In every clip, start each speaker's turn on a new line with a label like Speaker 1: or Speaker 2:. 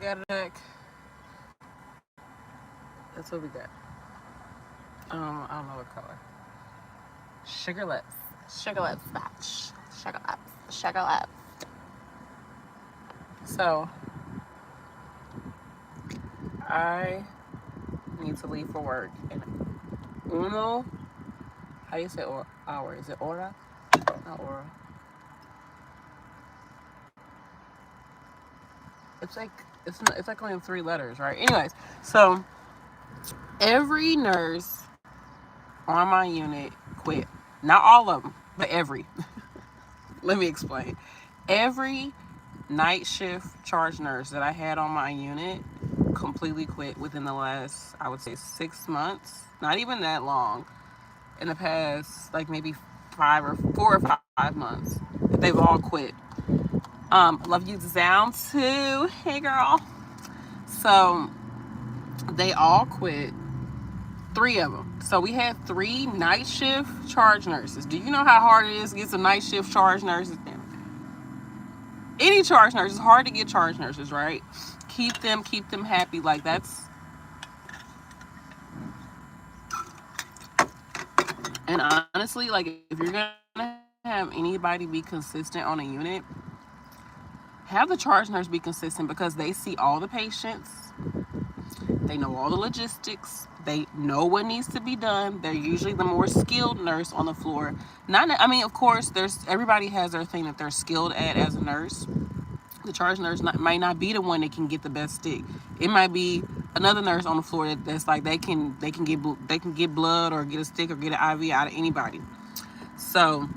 Speaker 1: got it back. That's what we got. I don't know what color. Sugar lips. Sugar lips match. Sugar lips. Sugar lips. So I need to leave for work in uno. How do you say hour? Is it hora? Not hora. It's like it's like only 3 letters, right? Anyways, so every nurse on my unit quit. Not all of them, but every. Let me explain. Every night shift charge nurse that I had on my unit completely quit within the last, I would say, 6 months. Not even that long. In the past, like maybe 4 or 5 months, they've all quit. Love you down too. Hey girl. So they all quit. 3 of them. So we had 3 night shift charge nurses. Do you know how hard it is to get some night shift charge nurses? Any charge nurse, it's hard to get charge nurses, right? Keep them happy. Like that's, and honestly, like if you're gonna have anybody be consistent on a unit, have the charge nurse be consistent because they see all the patients. They know all the logistics. They know what needs to be done. They're usually the more skilled nurse on the floor. I mean, of course, everybody has their thing that they're skilled at as a nurse. The charge nurse might not be the one that can get the best stick. It might be another nurse on the floor that's like they can get blood or get a stick or get an IV out of anybody. So,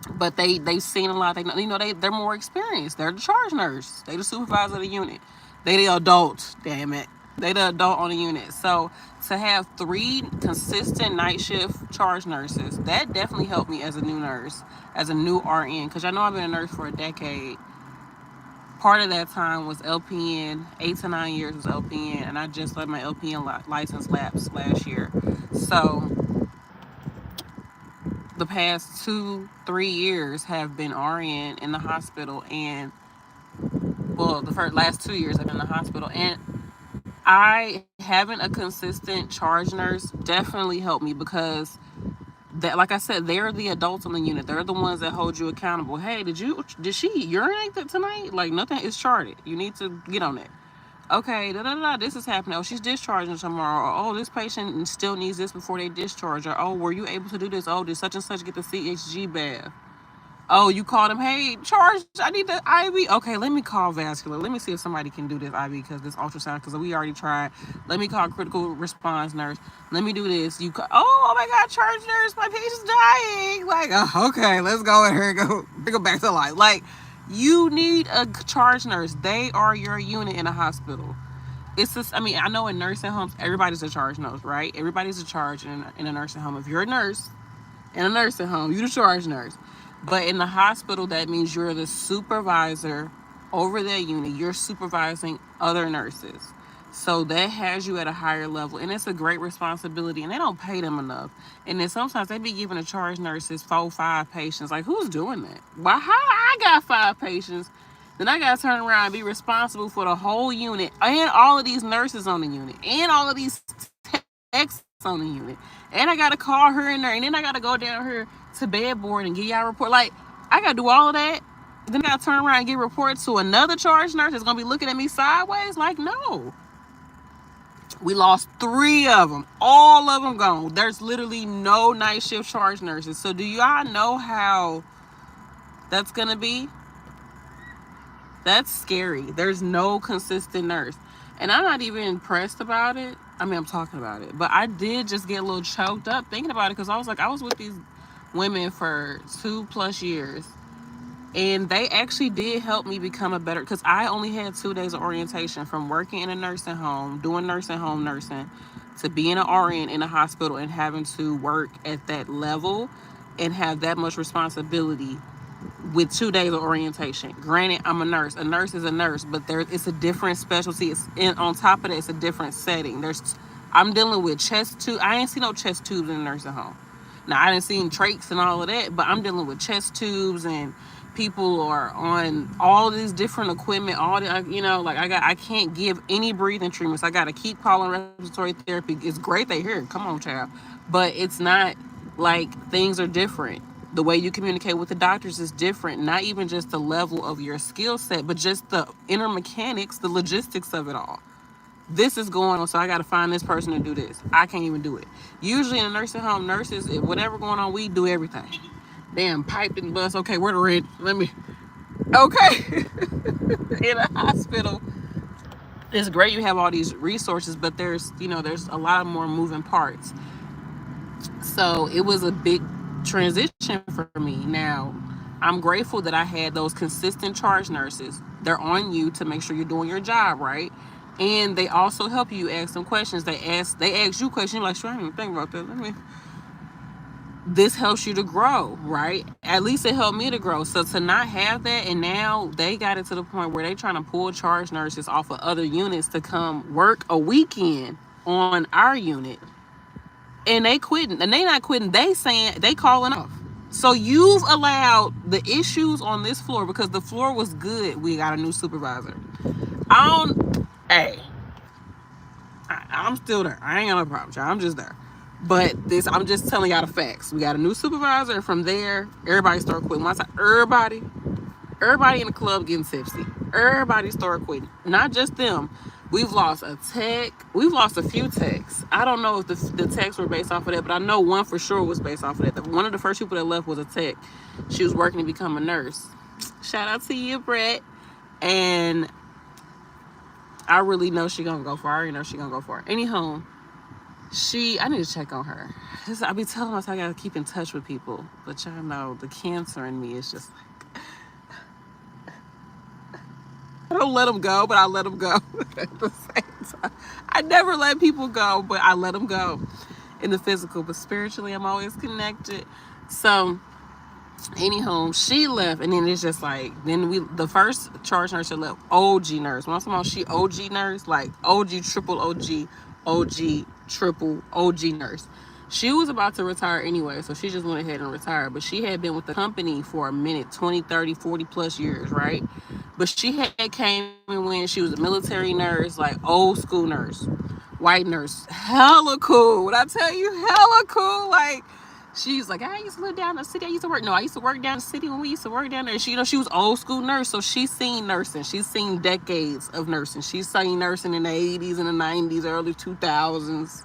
Speaker 1: but they've seen a lot. They're more experienced. They're the charge nurse. They the supervisor of the unit. They the adult. Damn it. They the adult on the unit. So to have 3 consistent night shift charge nurses, that definitely helped me as a new nurse, as a new RN. Because I know I've been a nurse for a decade. Part of that time was LPN. 8 to 9 years was LPN, and I just let my LPN license lapse last year. So the past 2-3 years have been RN in the hospital, and well, last 2 years I've been in the hospital, and I having a consistent charge nurse definitely helped me because that, like I said, they're the adults on the unit. They're the ones that hold you accountable. Hey, did she urinate that tonight? Like nothing is charted. You need to get on it. Okay, this is happening. Oh, she's discharging tomorrow. Or, oh, this patient still needs this before they discharge. Or, oh, were you able to do this? Oh, did such and such get the CHG bath? Oh, you called him. Hey, charge. I need the IV. Okay, let me call vascular. Let me see if somebody can do this IV because this ultrasound. Because we already tried. Let me call critical response nurse. Let me do this. Oh my God, charge nurse. My patient's dying. Like, oh, okay, let's go in here and go back to life. Like, you need a charge nurse. They are your unit in a hospital. It's just, I mean, I know in nursing homes, everybody's a charge nurse, right? Everybody's a charge in a nursing home. If you're a nurse in a nursing home, you're the charge nurse. But in the hospital, that means you're the supervisor over that unit. You're supervising other nurses. So that has you at a higher level. And it's a great responsibility. And they don't pay them enough. And then sometimes they be giving the charge nurses 4-5 patients. Like, who's doing that? Why? How I got 5 patients? Then I got to turn around and be responsible for the whole unit and all of these nurses on the unit and all of these techs on the unit. And I got to call her in there. And then I got to go down here to bed board and get y'all a report. Like, I got to do all of that. Then I got to turn around and get reports to another charge nurse that's going to be looking at me sideways. Like, no. We lost 3 of them. All of them gone. There's literally no night shift charge nurses. So do y'all know how that's going to be? That's scary. There's no consistent nurse. And I'm not even impressed about it. I mean, I'm talking about it. But I did just get a little choked up thinking about it because I was with these women for 2+ years. And they actually did help me become a better, because I only had 2 days of orientation from working in a nursing home, doing nursing home nursing, to being an RN in a hospital and having to work at that level and have that much responsibility with 2 days of orientation. Granted, I'm a nurse. A nurse is a nurse, but it's a different specialty. On top of that, it's a different setting. I'm dealing with chest tubes. I ain't seen no chest tubes in a nursing home. Now, I didn't see trachs and all of that, but I'm dealing with chest tubes and People are on all this different equipment, all the, like I can't give any breathing treatments. I got to keep calling respiratory therapy. It's great they hear it. Come on, child. But it's not like things are different. The way you communicate with the doctors is different. Not even just the level of your skill set, but just the inner mechanics, the logistics of it all. This is going on, so I got to find this person to do this. I can't even do it. Usually in a nursing home, nurses, if whatever going on, we do everything. Damn, piped and bus. Okay, where the rent? Let me. Okay. In a hospital, it's great you have all these resources, but there's a lot more moving parts. So it was a big transition for me. Now, I'm grateful that I had those consistent charge nurses. They're on you to make sure you're doing your job right. And they also help you ask some questions. They ask you questions. You're like, sure, I didn't even think about that. This helps you to grow, right? At least it helped me to grow. So to not have that, and now they got it to the point where they trying to pull charge nurses off of other units to come work a weekend on our unit. And they quitting. And they not quitting. They saying they calling off. So you've allowed the issues on this floor, because the floor was good. We got a new supervisor. I'm still there. I ain't got no problem, y'all. I'm just there. But I'm just telling y'all the facts. We got a new supervisor, and from there, everybody started quitting. When I say everybody in the club getting tipsy. Everybody started quitting. Not just them. We've lost a tech. We've lost a few techs. I don't know if the techs were based off of that, but I know one for sure was based off of that. One of the first people that left was a tech. She was working to become a nurse. Shout out to you, Brett. And I really know she gonna go for it. I already know she gonna go for it. Anyhow, I need to check on her. I be telling myself I gotta keep in touch with people, but y'all know the cancer in me is just like, I don't let them go, but I let them go at the same time. I never let people go, but I let them go in the physical, but spiritually I'm always connected. So anyhow, she left, and then it's just like, the first charge nurse that left, OG nurse. When I'm talking about she OG nurse, like OG, triple OG, OG, triple OG nurse. She was about to retire anyway, so she just went ahead and retired. But she had been with the company for a minute, 20, 30, 40 plus years, right? But she had came in when she was a military nurse, like old school nurse, white nurse, hella cool. When I tell you, hella cool, like, she's like, I used to live down in the city. I used to work down in the city when we used to work down there. She was old school nurse, so she's seen nursing. She's seen decades of nursing. She's seen nursing in the 80s and the 90s, early 2000s,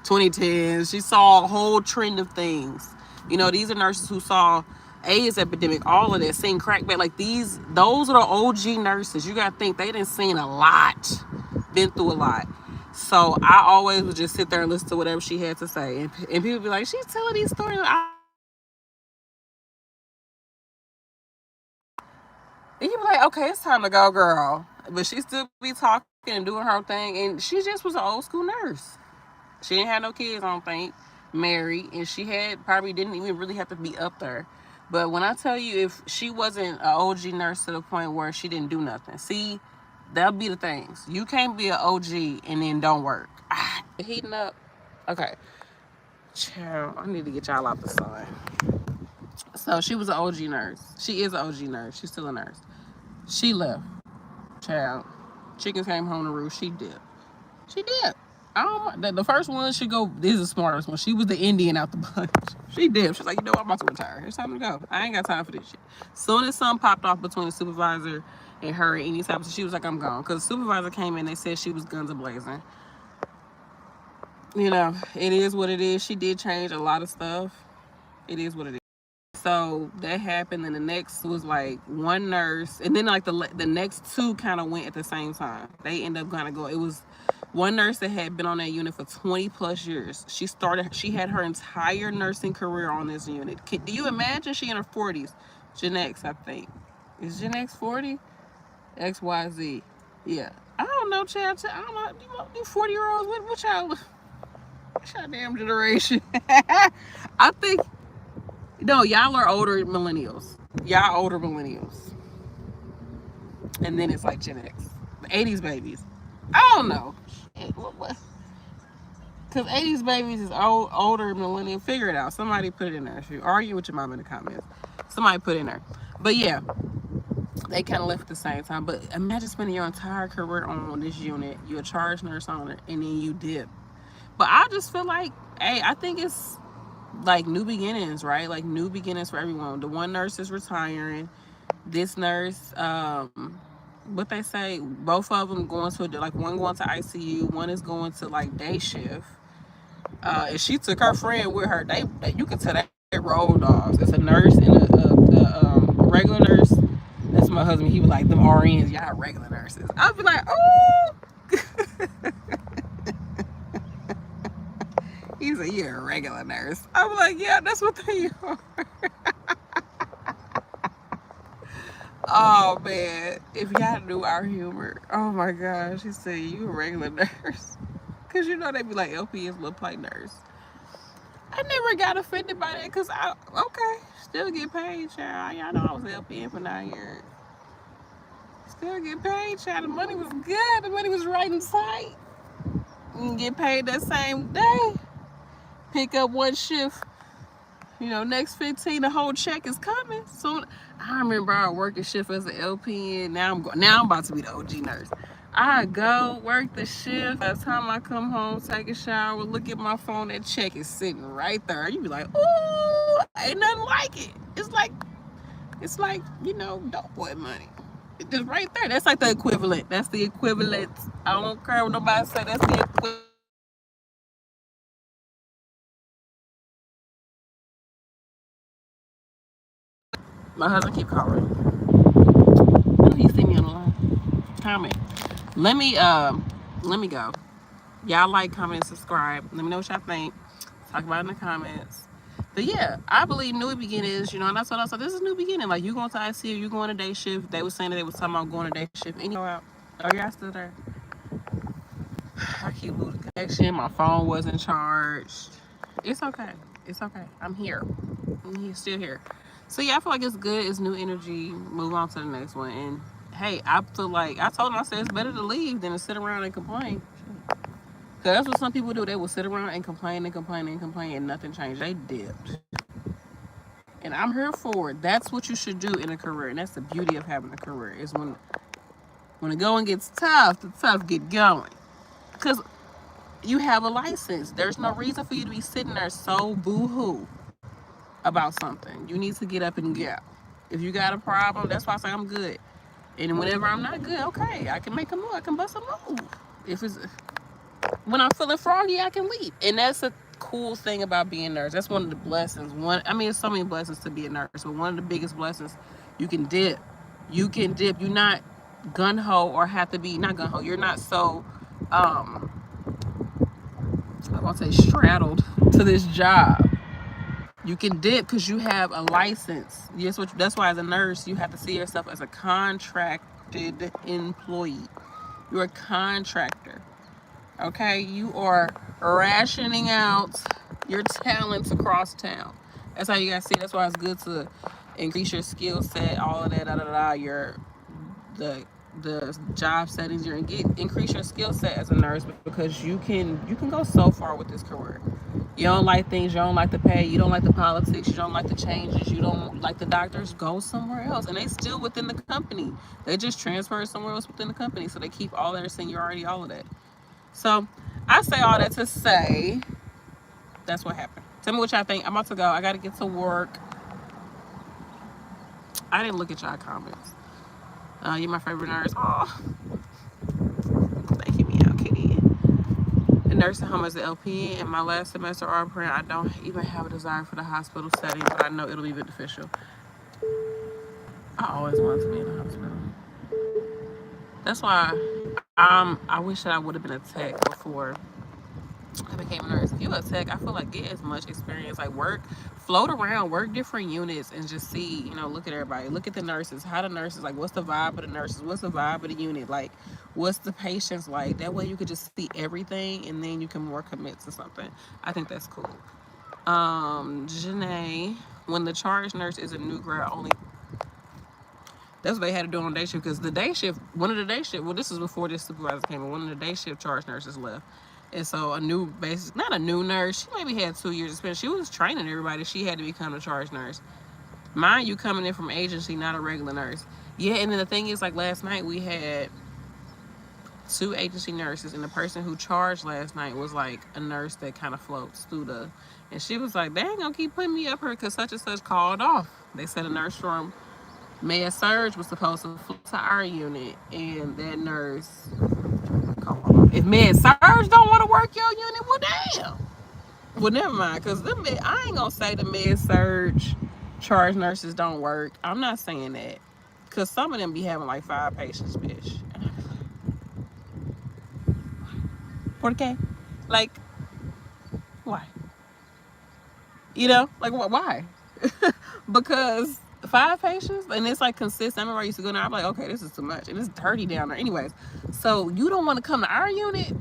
Speaker 1: 2010s. She saw a whole trend of things. These are nurses who saw AIDS epidemic, all of that, seen crackback. Like those are the OG nurses. You gotta think they done seen a lot, been through a lot. So I always would just sit there and listen to whatever she had to say. And people be like, she's telling these stories. And you be like, okay, it's time to go, girl. But she still be talking and doing her thing. And she just was an old school nurse. She didn't have no kids, I don't think, married. And she probably didn't even really have to be up there. But when I tell you, if she wasn't an OG nurse to the point where she didn't do nothing, see, that'll be the things. You can't be an OG and then don't work. Heating up. Okay. Child, I need to get y'all out the sun. So she was an OG nurse. She is an OG nurse. She's still a nurse. She left. Child. Chickens came home to roost. She dipped. She dipped. The first one should go. This is the smartest one. She was the Indian out the bunch. She dipped. She's like, I'm about to retire. It's time to go. I ain't got time for this shit. Soon as something popped off between the supervisor and her at any time, so she was like, I'm gone. Because the supervisor came in, they said she was guns a-blazing. It is what it is. She did change a lot of stuff. It is what it is. So that happened, and the next was like one nurse, and then like the next two kind of went at the same time. They ended up kind of going. It was one nurse that had been on that unit for 20 plus years. She had her entire nursing career on this unit. Do you imagine? She in her 40s. Gen X, I think. Is Gen X 40? XYZ. Yeah. I don't know, child. I don't know. You 40-year-olds, what y'all damn generation? I think. No, y'all are older millennials. Y'all older millennials. And then it's like Gen X. The 80s babies. I don't know. What? Because 80s babies is older millennial. Figure it out. Somebody put it in there. If you argue with your mom in the comments, somebody put it in there. But yeah, they kind of left at the same time. But imagine spending your entire career on this unit. You're a charge nurse on it, and then you dip. But I just feel like, hey, I think it's like new beginnings, right? Like new beginnings for everyone. The one nurse is retiring. This nurse, what they say, both of them going to like one going to ICU, one is going to like day shift. And she took her friend with her. They you can tell they roll dogs. It's a nurse and a regular nurse. That's my husband. He was like, them RNs, y'all regular nurses. I'd be like, oh. He's like, you're a regular nurse. I'm like, yeah, that's what they are. Oh man, if y'all knew our humor, oh my gosh, he said you a regular nurse, cause you know they be like LPNs look like nurse. I never got offended by that, cause I okay, still get paid, child. Y'all know I was LPN for 9 years. Still get paid, child. The money was good. The money was right in sight. You can get paid that same day. Pick up one shift. Next 15, the whole check is coming. So I remember I worked a shift as an LPN. Now I'm about to be the OG nurse. I go work the shift. By the time I come home, take a shower, look at my phone, that check is sitting right there. You be like, ooh, ain't nothing like it. It's like dope boy money. It's just right there. That's like the equivalent. That's the equivalent. I don't care what nobody say. That's the equivalent. My husband keep calling. I know you see me on the line. Comment. Let me go. Y'all like, comment, and subscribe. Let me know what y'all think. Talk about it in the comments. But yeah, I believe new beginnings, and that's what I said. This is new beginning. Like you going to ICU, you going to day shift. They were saying that they was talking about going to day shift. And you go out. Oh, y'all still there? I keep losing connection. My phone wasn't charged. It's okay. It's okay. I'm here. Still here. So yeah, I feel like it's good. It's new energy. Move on to the next one. And hey, I feel like I told him, I said it's better to leave than to sit around and complain. Cause that's what some people do. They will sit around and complain and complain and complain and nothing changed. They dipped. And I'm here for it. That's what you should do in a career. And that's the beauty of having a career. Is when the going gets tough, the tough get going. Cause you have a license. There's no reason for you to be sitting there so boo-hoo about something. You need to get up and go. If you got a problem, that's why I say I'm good. And whenever I'm not good, okay, I can make a move. I can bust a move. If it's when I'm feeling froggy, I can leave. And that's a cool thing about being a nurse. That's one of the blessings. There's so many blessings to be a nurse, but one of the biggest blessings, you can dip. You can dip. You're not gun ho or have to be not gun ho. You're not so I want to say straddled to this job. You can dip because you have a license. That's why as a nurse you have to see yourself as a contracted employee. You're a contractor. Okay, you are rationing out your talents across town. That's how you guys see. That's why it's good to increase your skill set, all of that, the job settings. Increase your skill set as a nurse because you can go so far with this career. You don't like things, you don't like the pay, you don't like the politics, you don't like the changes, you don't like the doctors. Go somewhere else, and they still within the company. They just transfer somewhere else within the company, so they keep all their seniority, all of that. So I say all that to say that's what happened. Tell me what y'all think. I'm about to go. I got to get to work. I didn't look at y'all comments. You're my favorite nurse. Oh, thank you, meow kitty. The nursing home as an LP in my last semester RPN. I don't even have a desire for the hospital setting, but I know it'll be beneficial. I always wanted to be in the hospital. That's why I wish that I would have been a tech before I became a nurse. If you a tech, I feel like get as much experience, like work, float around, work different units, and just see, look at everybody, look at the nurses, how the nurses, like, what's the vibe of the nurses, what's the vibe of the unit, like, what's the patients like. That way you could just see everything, and then you can more commit to something. I think that's cool. Janae, when the charge nurse is a new grad only. That's what they had to do on day shift because the day shift, one of the day shift, well, this is before this supervisor came in, one of the day shift charge nurses left. And so not a new nurse, she maybe had 2 years experience. She was training everybody. She had to become a charge nurse. Mind you, coming in from agency, not a regular nurse. Yeah, and then the thing is, like last night we had two agency nurses, and the person who charged last night was like a nurse that kind of floats through the, and she was like, they ain't gonna keep putting me up here because such and such called off. They said a nurse from Med Surge was supposed to float to our unit, and that nurse called off. If Med Surge don't want to work your unit, well, damn. Well, never mind, because I ain't gonna say the Med Surge charge nurses don't work. I'm not saying that, because some of them be having like 5 patients, bitch. ¿Por qué? Like, why? You know, like why? Because 5 patients and it's like consistent. I remember I used to go there. I'm like, okay, this is too much, and it's dirty down there. Anyways, so you don't want to come to our unit?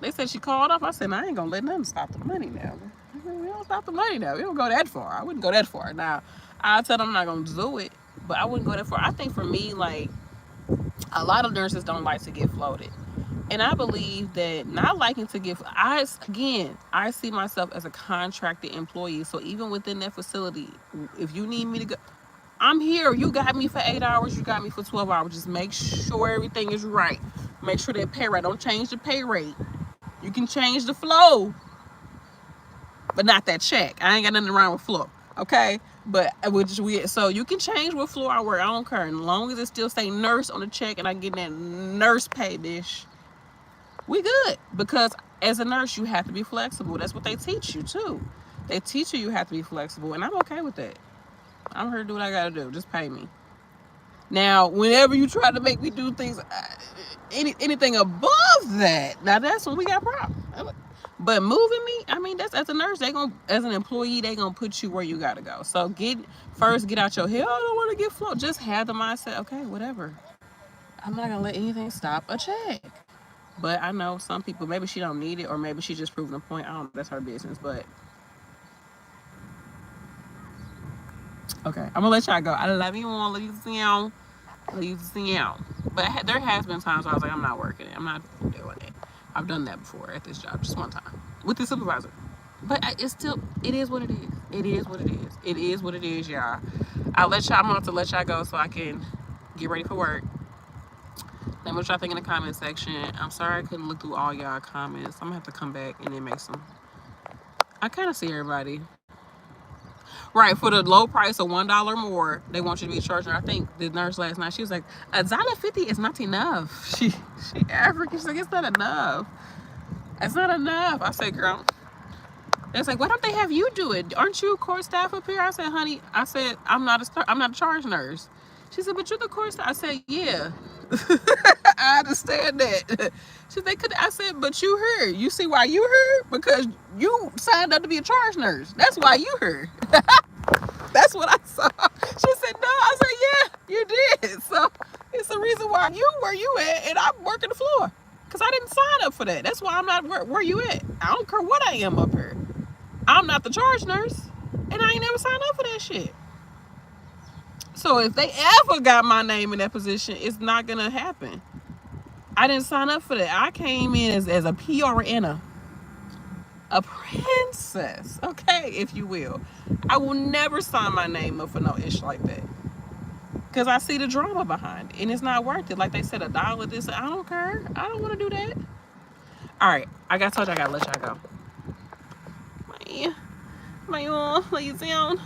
Speaker 1: They said she called off. I said, I ain't gonna let nothing stop the money now. We don't stop the money now. We don't go that far. I wouldn't go that far. Now, I tell them I'm not gonna do it, but I wouldn't go that far. I think for me, like a lot of nurses don't like to get floated. And I believe that not liking to give, I see myself as a contracted employee. So even within that facility, if you need me to go, I'm here. You got me for 8 hours. You got me for 12 hours. Just make sure everything is right. Make sure that pay rate. Don't change the pay rate. You can change the flow, but not that check. I ain't got nothing wrong with flow. Okay? But so you can change what floor I work. I don't care. As long as it still say nurse on the check and I get that nurse pay, bitch, we good. Because as a nurse, you have to be flexible. That's what they teach you too. They teach you have to be flexible, and I'm okay with that. I'm here to do what I gotta do. Just pay me. Now, whenever you try to make me do things, anything above that, now that's when we got problems. But moving me, I mean, that's as a nurse, as an employee, they gonna put you where you gotta go. So get out your head. Oh, I don't want to get float. Just have the mindset. Okay, whatever. I'm not gonna let anything stop a check. But I know some people, maybe she don't need it, or maybe she's just proving a point. I don't know. That's her business. But okay, I'm gonna let y'all go. I love you all. Love you down. Love you down. But there has been times where I was like, I'm not working it. I'm not doing it. I've done that before at this job, just one time with the supervisor. But it's still, it is what it is. It is what it is. It is what it is, y'all. I'm gonna have to let y'all go so I can get ready for work. Let me know what y'all think in the comment section. I'm sorry I couldn't look through all y'all comments. I'm gonna have to come back and then make some. I kind of see everybody. Right, for the low price of $1 more, they want you to be charging. I think the nurse last night, she was like, $1.50 is not enough. She African. She's like, it's not enough. It's not enough. I said, girl. It's like, why don't they have you do it? Aren't you court staff up here? I said, honey, I'm not a charge nurse. She said, but you're the court staff. I said, yeah. I understand that. She said, I said, but you here. You see why you here? Because you signed up to be a charge nurse. That's why you here. That's what I saw. She said, no. I said, yeah, you did. So it's the reason why where you at, and I'm working the floor. Because I didn't sign up for that. That's why I'm not where you at. I don't care what I am up here. I'm not the charge nurse. And I ain't never signed up for that shit. So if they ever got my name in that position, it's not going to happen. I didn't sign up for that. I came in as a PRN, a princess, okay, if you will. I will never sign my name up for no ish like that. Because I see the drama behind it. And it's not worth it. Like they said, $1 this. I don't care. I don't want to do that. All right. I told you I got to let y'all go. Bye. Bye, y'all. Lay you down.